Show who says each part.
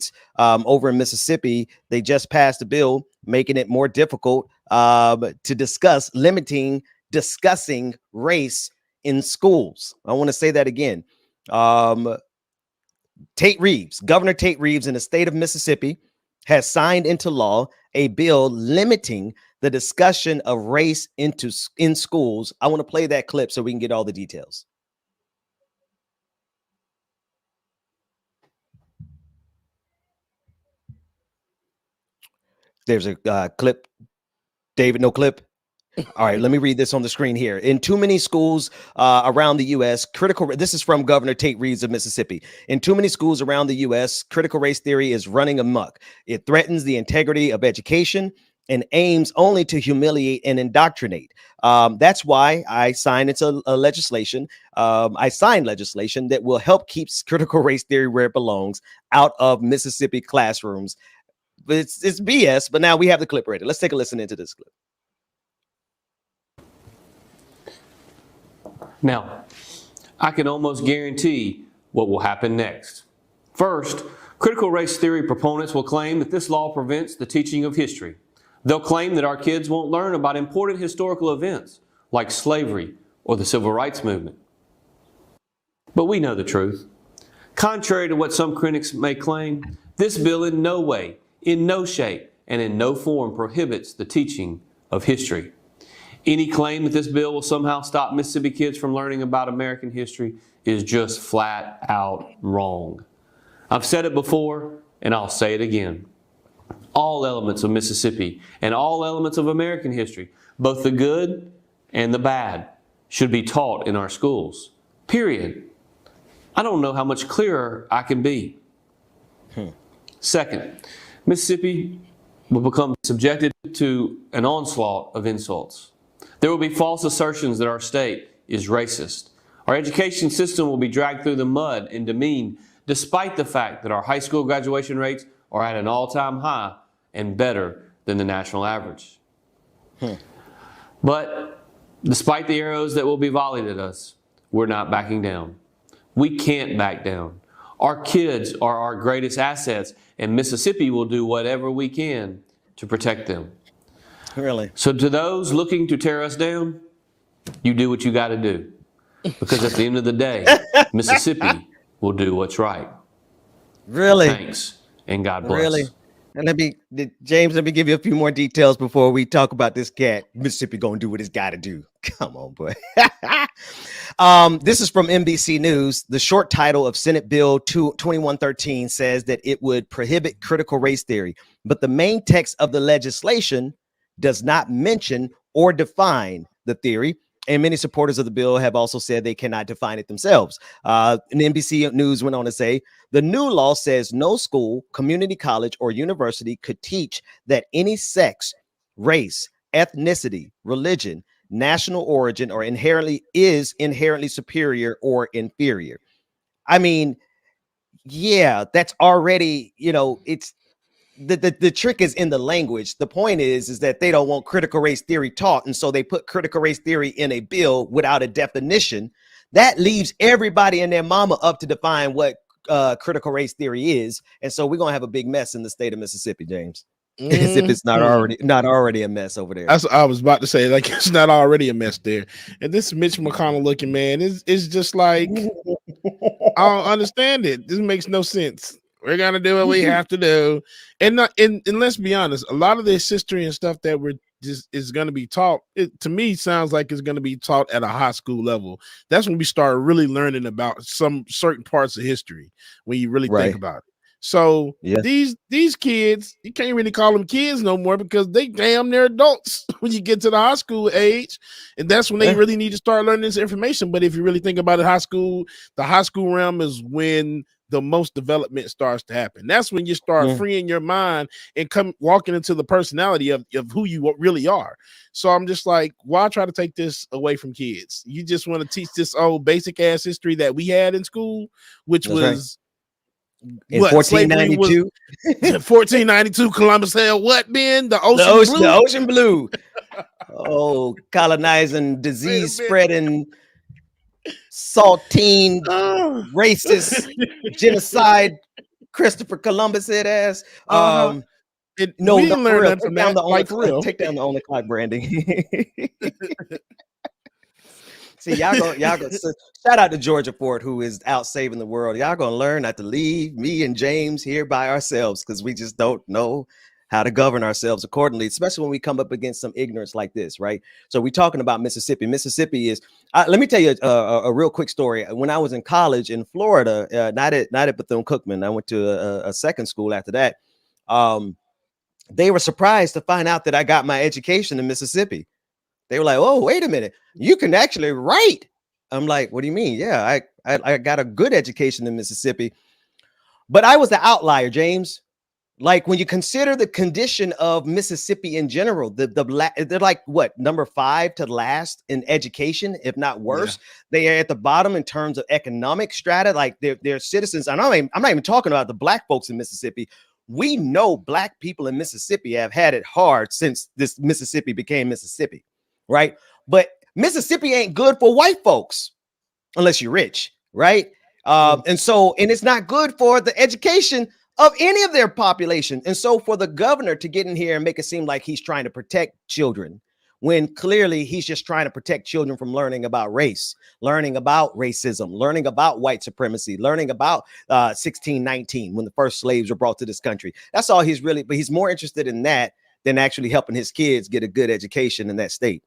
Speaker 1: states, over in Mississippi, they just passed a bill making it more difficult to discuss discussing race in schools. I want to say that again. Governor Tate Reeves in the state of Mississippi has signed into law a bill limiting the discussion of race in schools. I want to play that clip so we can get all the details. There's a clip. David, no clip. All right, let me read this on the screen here. In too many schools around the U.S., this is from Governor Tate Reeves of Mississippi. In too many schools around the U.S., critical race theory is running amok. It threatens the integrity of education and aims only to humiliate and indoctrinate. That's why I signed legislation. I signed legislation that will help keep critical race theory where it belongs, out of Mississippi classrooms. But it's BS. But now we have the clip ready. Let's take a listen into this clip.
Speaker 2: Now, I can almost guarantee what will happen next. First, critical race theory proponents will claim that this law prevents the teaching of history. They'll claim that our kids won't learn about important historical events like slavery or the civil rights movement. But we know the truth. Contrary to what some critics may claim, this bill in no way, in no shape, and in no form prohibits the teaching of history. Any claim that this bill will somehow stop Mississippi kids from learning about American history is just flat out wrong. I've said it before, and I'll say it again. All elements of Mississippi and all elements of American history, both the good and the bad, should be taught in our schools. Period. I don't know how much clearer I can be. Second, Mississippi will become subjected to an onslaught of insults. There will be false assertions that our state is racist. Our education system will be dragged through the mud and demeaned, despite the fact that our high school graduation rates are at an all-time high and better than the national average. But despite the arrows that will be volleyed at us, we're not backing down. We can't back down. Our kids are our greatest assets, and Mississippi will do whatever we can to protect them.
Speaker 1: Really?
Speaker 2: So to those looking to tear us down, you do what you got to do. Because at the end of the day, Mississippi will do what's right.
Speaker 1: Really?
Speaker 2: Thanks, and God bless.
Speaker 1: Really? And James, let me give you a few more details before we talk about this cat. Mississippi gonna do what it's got to do. Come on, boy. This is from NBC News. The short title of Senate Bill 2113 says that it would prohibit critical race theory, but the main text of the legislation does not mention or define the theory. And many supporters of the bill have also said they cannot define it themselves. And NBC News went on to say, the new law says no school, community college, or university could teach that any sex, race, ethnicity, religion, national origin, or inherently superior or inferior. I mean, yeah, that's already, it's the trick is in the language. The point is that they don't want critical race theory taught, and so they put critical race theory in a bill without a definition. That leaves everybody and their mama up to define what critical race theory is, and so we're gonna have a big mess in the state of Mississippi, James. As if it's not already a mess over there.
Speaker 3: That's what I was about to say. Like, it's not already a mess there. And this Mitch McConnell looking man is just like, I don't understand it. This makes no sense. We're gonna do what we have to do, and let's be honest. A lot of this history and stuff that is going to be taught. It to me sounds like it's going to be taught at a high school level. That's when we start really learning about some certain parts of history. When you really think about it. So these kids, you can't really call them kids no more because they damn near adults when you get to the high school age, and that's when they really need to start learning this information. But if you really think about it, the high school realm is when the most development starts to happen. That's when you start freeing your mind and walking into the personality of who you really are. So I'm just like, why try to take this away from kids? You just want to teach this old basic ass history that we had in school, which was
Speaker 1: in 1492.
Speaker 3: 1492, Columbus held what, Ben? The ocean blue.
Speaker 1: Oh, colonizing, disease spreading, saltine, racist, genocide, Christopher Columbus head ass.
Speaker 3: We
Speaker 1: No,
Speaker 3: didn't
Speaker 1: for
Speaker 3: learn
Speaker 1: real.
Speaker 3: that from that. Like for real.
Speaker 1: Take down the only clock branding. See, y'all go. So, shout out to Georgia Ford, who is out saving the world. Y'all gonna learn not to leave me and James here by ourselves because we just don't know how to govern ourselves accordingly, especially when we come up against some ignorance like this, right? So we're talking about Mississippi. Mississippi is. Let me tell you a real quick story. When I was in college in Florida, not at Bethune-Cookman, I went to a second school after that. They were surprised to find out that I got my education in Mississippi. They were like, "Oh, wait a minute, you can actually write." I'm like, "What do you mean?" Yeah, I got a good education in Mississippi, but I was the outlier, James. Like when you consider the condition of Mississippi in general, they're like what, number 5 to last in education, if not worse. Yeah. They are at the bottom in terms of economic strata. Like their citizens. I'm not even talking about the black folks in Mississippi. We know black people in Mississippi have had it hard since this Mississippi became Mississippi, right? But Mississippi ain't good for white folks unless you're rich, right? And it's not good for the education of any of their population. And so for the governor to get in here and make it seem like he's trying to protect children, when clearly he's just trying to protect children from learning about race, learning about racism, learning about white supremacy, learning about 1619, when the first slaves were brought to this country. That's all but he's more interested in that than actually helping his kids get a good education in that state.